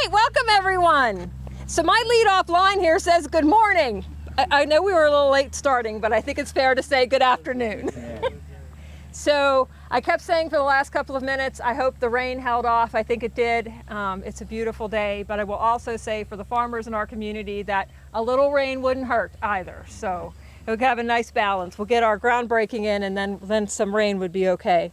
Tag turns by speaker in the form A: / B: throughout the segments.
A: right, welcome everyone. So my lead-off line here says good morning. I know we were a little late starting, but I think it's fair to say good afternoon. So I kept saying for the last couple of minutes, I hope the rain held off. I think it did. It's a beautiful day, but I will also say for the farmers in our community that a little rain wouldn't hurt either. So we could have a nice balance. We'll get our groundbreaking in, and then some rain would be okay.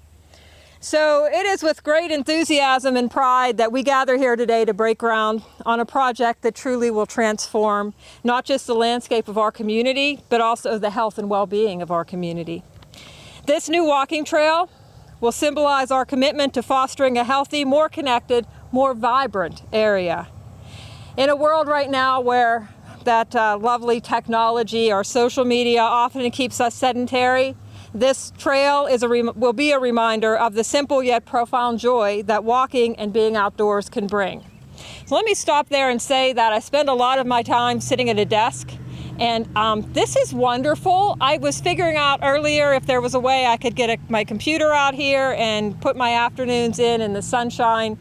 A: So it is with great enthusiasm and pride that we gather here today to break ground on a project that truly will transform not just the landscape of our community, but also the health and well-being of our community. This new walking trail will symbolize our commitment to fostering a healthy, more connected, more vibrant area. In a world right now where that lovely technology, our social media often keeps us sedentary, this trail will be a reminder of the simple yet profound joy that walking and being outdoors can bring. So let me stop there and say that I spend a lot of my time sitting at a desk, and this is wonderful. I was figuring out earlier if there was a way I could get my computer out here and put my afternoons in the sunshine,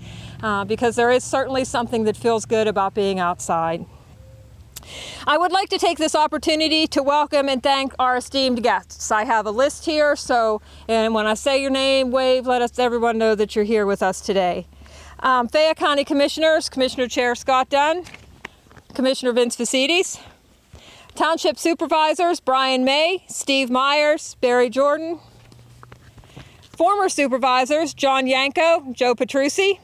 A: because there is certainly something that feels good about being outside. I would like to take this opportunity to welcome and thank our esteemed guests. I have a list here, and when I say your name, wave, let everyone know that you're here with us today. Fayette County Commissioners, Commissioner Chair Scott Dunn, Commissioner Vince Facides, Township Supervisors Brian May, Steve Myers, Barry Jordan, former Supervisors John Yanko, Joe Petrucci,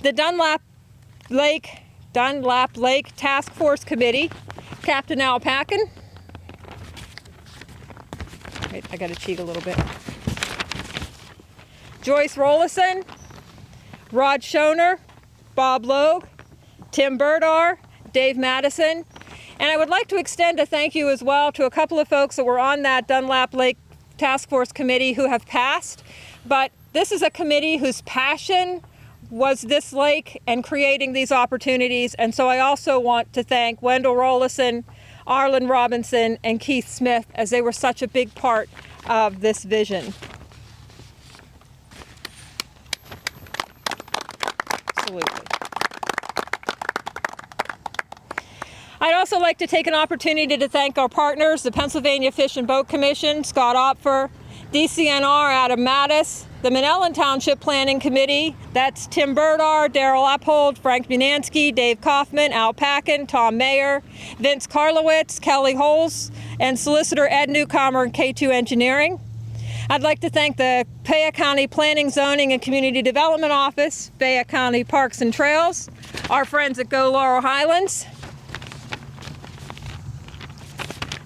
A: the Dunlap Lake Task Force Committee, Captain Al Packin. Wait, I gotta cheat a little bit. Joyce Rollison, Rod Schoner, Bob Logue, Tim Burdar, Dave Madison. And I would like to extend a thank you as well to a couple of folks that were on that Dunlap Lake Task Force Committee who have passed. But this is a committee whose passion was this lake and creating these opportunities. And so I also want to thank Wendell Rollison, Arlen Robinson, and Keith Smith, as they were such a big part of this vision. Absolutely. I'd also like to take an opportunity to thank our partners, the Pennsylvania Fish and Boat Commission, Scott Opfer, DCNR, Adam Mattis, the Manellan Township Planning Committee, that's Tim Burdar, Daryl Uphold, Frank Munansky, Dave Kaufman, Al Packin, Tom Mayer, Vince Karlowitz, Kelly Holes, and Solicitor Ed Newcomer and K2 Engineering. I'd like to thank the Fayette County Planning, Zoning, and Community Development Office, Fayette County Parks and Trails, our friends at Go Laurel Highlands,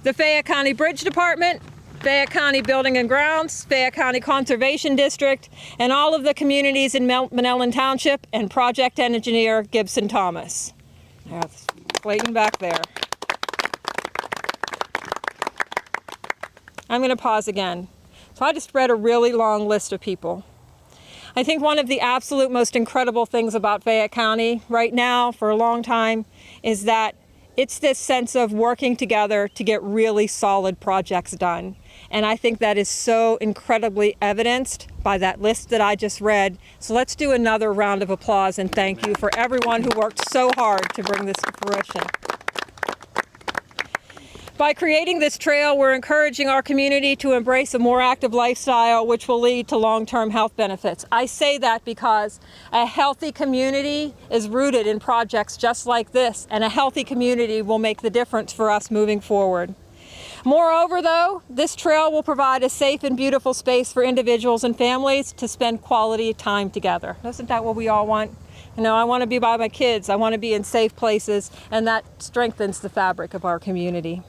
A: the Fayette County Bridge Department, Fayette County Building and Grounds, Fayette County Conservation District, and all of the communities in Manellan Township, and project engineer Gibson Thomas. That's waiting back there. I'm going to pause again. So I just read a really long list of people. I think one of the absolute most incredible things about Fayette County right now for a long time is that it's this sense of working together to get really solid projects done. And I think that is so incredibly evidenced by that list that I just read. So let's do another round of applause and thank you for everyone who worked so hard to bring this to fruition. By creating this trail, we're encouraging our community to embrace a more active lifestyle, which will lead to long-term health benefits. I say that because a healthy community is rooted in projects just like this, and a healthy community will make the difference for us moving forward. Moreover, though, this trail will provide a safe and beautiful space for individuals and families to spend quality time together. Isn't that what we all want? You know, I want to be by my kids, I want to be in safe places, and that strengthens the fabric of our community.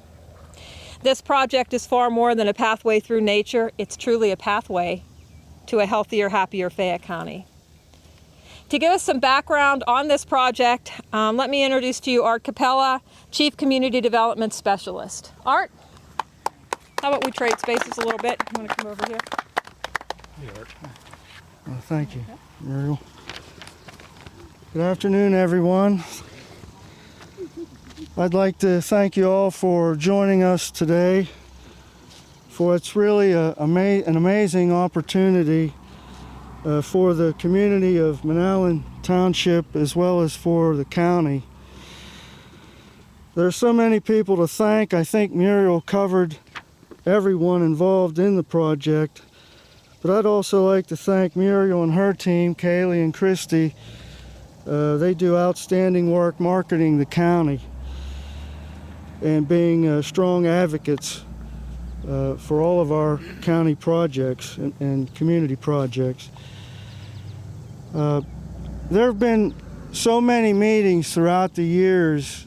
A: This project is far more than a pathway through nature. It's truly a pathway to a healthier, happier Fayette County. To give us some background on this project, let me introduce to you Art Capella, Chief Community Development Specialist. Art, how about we trade spaces a little bit? You want to come over here?
B: Hey, Art.
C: Well, thank you, Muriel. Good afternoon, everyone. I'd like to thank you all for joining us today, for it's really an amazing opportunity for the community of Manalapan Township as well as for the county. There are so many people to thank. I think Muriel covered everyone involved in the project, but I'd also like to thank Muriel and her team, Kaylee and Christy. They do outstanding work marketing the county and being strong advocates for all of our county projects and community projects. There have been so many meetings throughout the years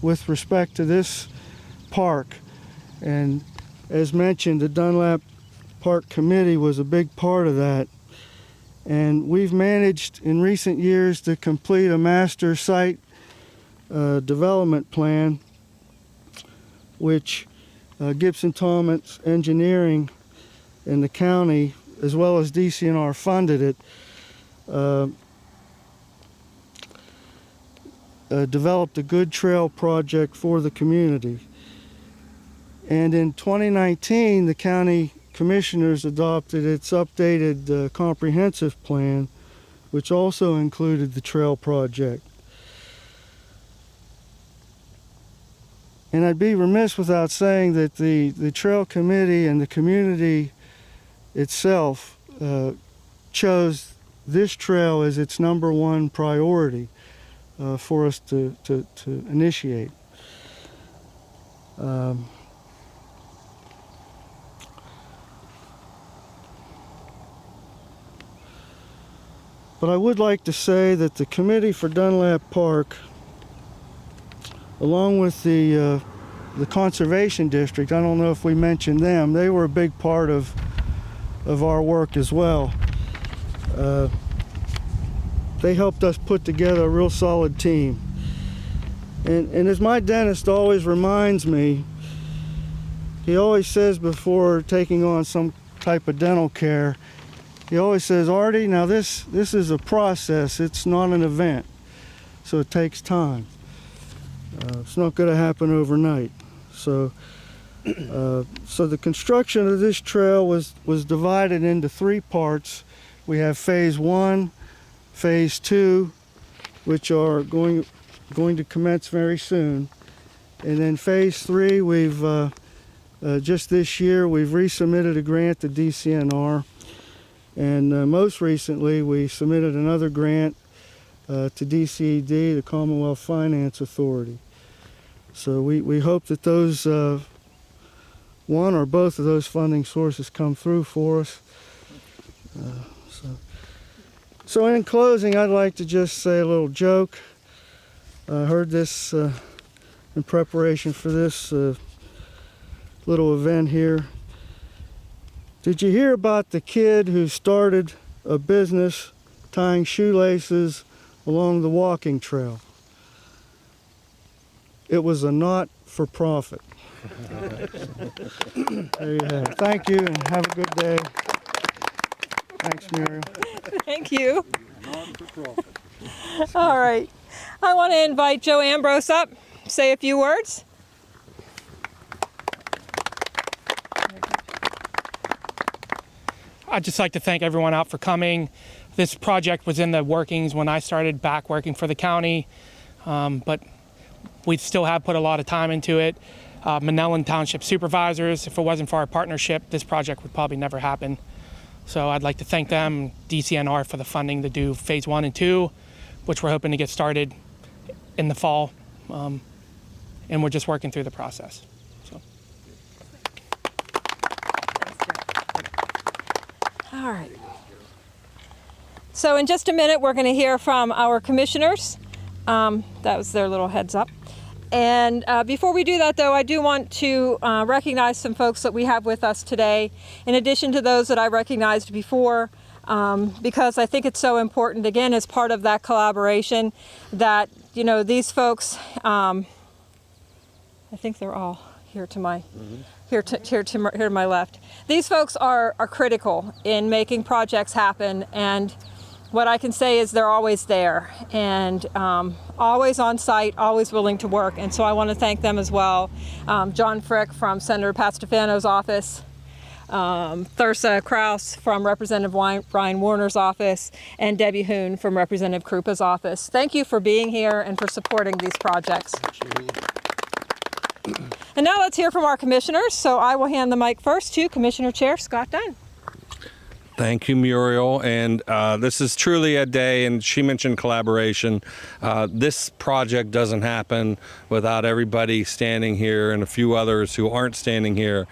C: with respect to this park, and as mentioned, the Dunlap Park Committee was a big part of that, and we've managed in recent years to complete a master site development plan, which Gibson Thomas Engineering in the county as well as DCNR funded it, developed a good trail project for the community. And in 2019, the county commissioners adopted its updated comprehensive plan, which also included the trail project. And I'd be remiss without saying that the trail committee and the community itself chose this trail as its #1 priority for us to initiate. But I would like to say that the Committee for Dunlap Park, along with the Conservation District, I don't know if we mentioned them, they were a big part of our work as well. They helped us put together a real solid team. And as my dentist always reminds me, he always says before taking on some type of dental care, he always says, Artie, now this is a process, it's not an event, so it takes time. It's not going to happen overnight. So the construction of this trail was divided into 3 parts. We have phase 1, phase 2, which are going to commence very soon. And then phase 3, we've just this year, we've resubmitted a grant to DCNR. And most recently, we submitted another grant to DCED, the Commonwealth Finance Authority. So we hope that those, one or both of those funding sources come through for us. So in closing, I'd like to just say a little joke. I heard this in preparation for this little event here. Did you hear about the kid who started a business tying shoelaces along the walking trail? It was a not-for-profit. There you have it. Thank you, and have a good day. Thanks, Muriel.
A: Thank you. All right. I want to invite Joe Ambrose up, say a few words.
B: I'd just like to thank everyone out for coming. This project was in the workings when I started back working for the county, but we still have put a lot of time into it. Manalapan Township supervisors, if it wasn't for our partnership, this project would probably never happen. So I'd like to thank them, DCNR, for the funding to do phase 1 and 2, which we're hoping to get started in the fall, and we're just working through the process. So.
A: All right. So in just a minute, we're going to hear from our commissioners. That was their little heads up. And before we do that, though, I do want to recognize some folks that we have with us today, in addition to those that I recognized before, because I think it's so important, again, as part of that collaboration, that, you know, these folks, I think they're all here to my here to my left. These folks are critical in making projects happen, and what I can say is they're always there and always on site, always willing to work. And so I want to thank them as well. John Frick from Senator Pastafano's office, Thursa Kraus from Representative Ryan Warner's office, and Debbie Hoon from Representative Krupa's office. Thank you for being here and for supporting these projects. And now let's hear from our commissioners. So I will hand the mic first to Commissioner Chair Scott Dunn.
D: Thank you, Muriel. And this is truly a day, and she mentioned collaboration. This project doesn't happen without everybody standing here and a few others who aren't standing here,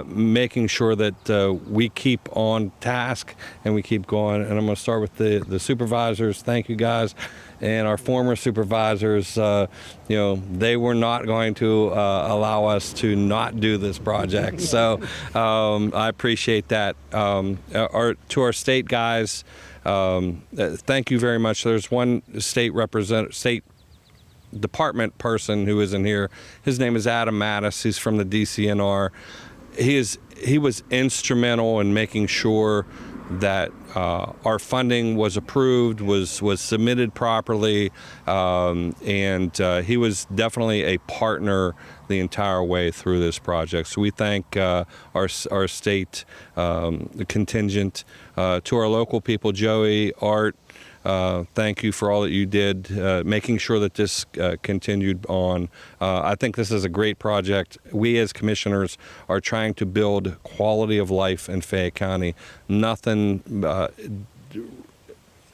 D: making sure that we keep on task and we keep going. And I'm going to start with the supervisors. Thank you, guys. And our former supervisors, they were not going to allow us to not do this project. So I appreciate that. To our state guys, thank you very much. There's one state department person who isn't here. His name is Adam Mattis. He's from the DCNR. He was instrumental in making sure that our funding was approved, was submitted properly, and he was definitely a partner the entire way through this project. So we thank our state contingent. To our local people, Joey, Art, thank you for all that you did, making sure that this continued on. I think this is a great project. We as commissioners are trying to build quality of life in Fayette County. Nothing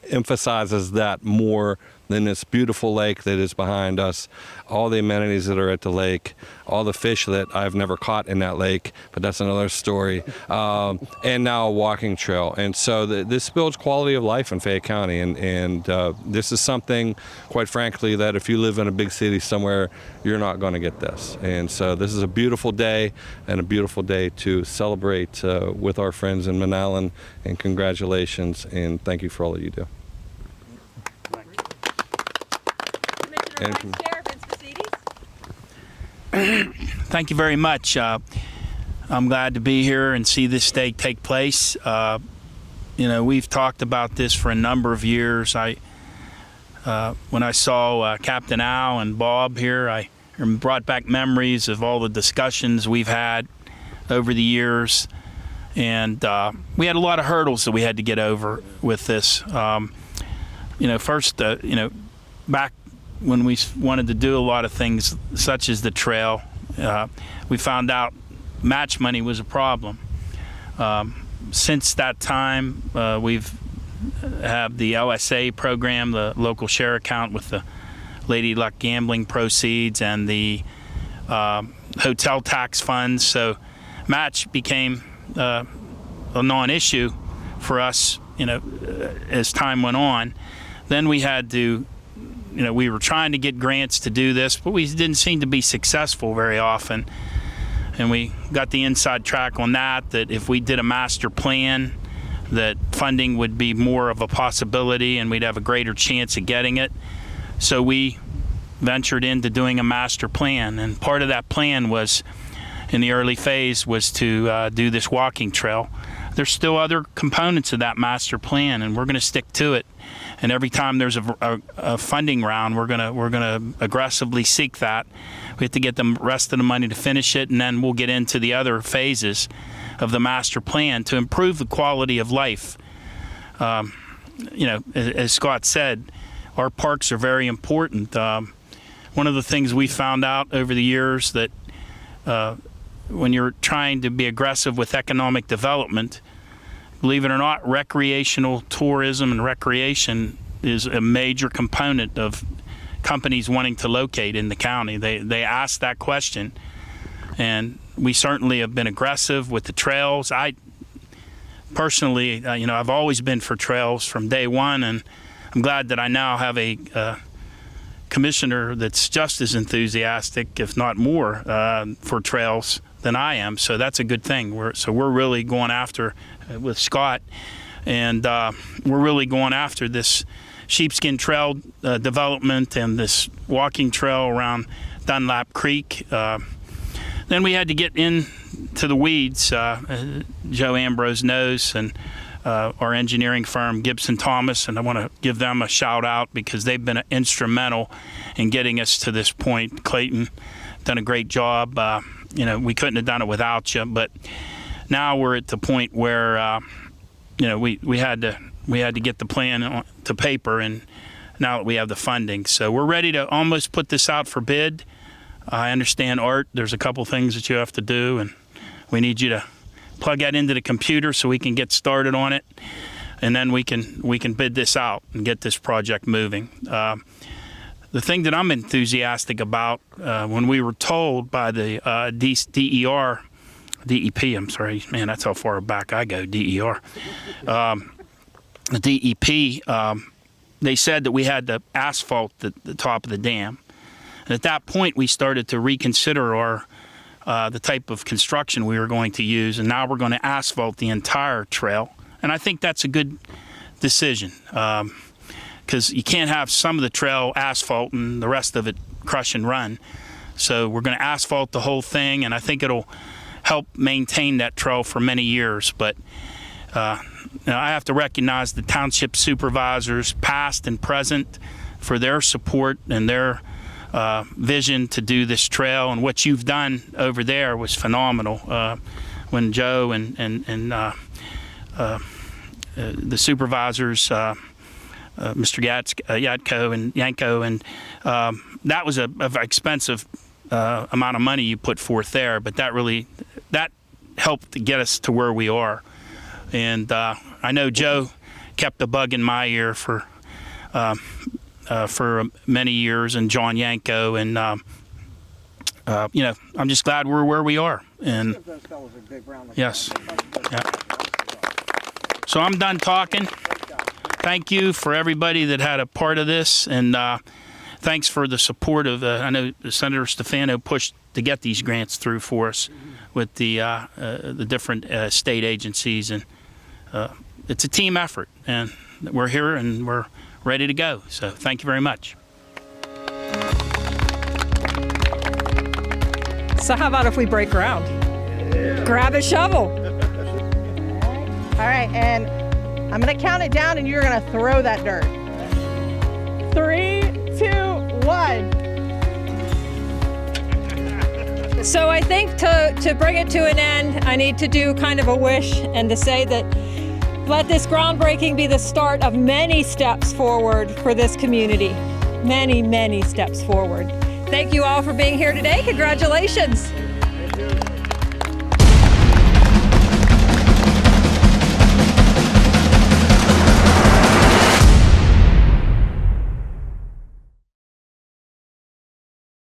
D: emphasizes that more than this beautiful lake that is behind us, all the amenities that are at the lake, all the fish that I've never caught in that lake, but that's another story, and now a walking trail. And so this builds quality of life in Fayette County, and this is something, quite frankly, that if you live in a big city somewhere, you're not going to get this. And so this is a beautiful day, and a beautiful day to celebrate with our friends in Manalapan, and congratulations, and thank you for all that you do.
A: Commissioner Vice Chair Vince Pacides.
E: Thank you very much. I'm glad to be here and see this day take place. We've talked about this for a number of years. When I saw Captain Al and Bob here, I brought back memories of all the discussions we've had over the years. And we had a lot of hurdles that we had to get over with this. First, back when we wanted to do a lot of things such as the trail, we found out match money was a problem. Since that time, we've have the LSA program, the local share account with the Lady Luck gambling proceeds and the hotel tax funds. So match became a non-issue for us, as time went on. Then we had to, we were trying to get grants to do this, but we didn't seem to be successful very often. And we got the inside track on that if we did a master plan, that funding would be more of a possibility and we'd have a greater chance of getting it. So we ventured into doing a master plan. And part of that plan was, in the early phase, was to do this walking trail. There's still other components of that master plan, and we're going to stick to it. And every time there's a funding round, we're gonna aggressively seek that. We have to get the rest of the money to finish it, and then we'll get into the other phases of the master plan to improve the quality of life. As Scott said, our parks are very important. One of the things we found out over the years that when you're trying to be aggressive with economic development, believe it or not, recreational tourism and recreation is a major component of companies wanting to locate in the county. They ask that question, and we certainly have been aggressive with the trails. I personally, I've always been for trails from day one, and I'm glad that I now have a commissioner that's just as enthusiastic, if not more, for trails than I am. So that's a good thing. We're really going after, with Scott, and we're really going after this sheepskin trail development and this walking trail around Dunlap Creek. Then we had to get into the weeds. Joe Ambrose knows, and our engineering firm, Gibson Thomas, and I want to give them a shout out because they've been instrumental in getting us to this point. Clayton done a great job. We couldn't have done it without you, but now we're at the point where we had to get the plan to paper, and now that we have the funding, so we're ready to almost put this out for bid. I understand, Art, there's a couple things that you have to do, and we need you to plug that into the computer so we can get started on it, and then we can bid this out and get this project moving. The thing that I'm enthusiastic about, when we were told by the DEP, I'm sorry, man, that's how far back I go, DER. The DEP, they said that we had to asphalt the top of the dam. And at that point, we started to reconsider the type of construction we were going to use, and now we're going to asphalt the entire trail. And I think that's a good decision, because you can't have some of the trail asphalt and the rest of it crush and run. So we're going to asphalt the whole thing, and I think it'll help maintain that trail for many years. But I have to recognize the township supervisors, past and present, for their support and their vision to do this trail. And what you've done over there was phenomenal. When Joe and the supervisors, Mr. Yatko and Yanko, and that was an expensive amount of money you put forth there, but that helped to get us to where we are. And I know Joe kept a bug in my ear for many years, and John Yanko, and I'm just glad we're where we are. And yes, yeah. So I'm done talking. Thank you for everybody that had a part of this, and thanks for the support of. I know Senator Stefano pushed to get these grants through for us with the different state agencies, and it's a team effort, and we're here and we're ready to go. So thank you very much.
A: So how about if we break ground? Grab a shovel.
F: All right, and I'm gonna count it down, and you're gonna throw that dirt. 3, 2, 1.
A: So I think to bring it to an end, I need to do kind of a wish and to say that let this groundbreaking be the start of many steps forward for this community. Many, many steps forward. Thank you all for being here today. Congratulations.
C: Thank you.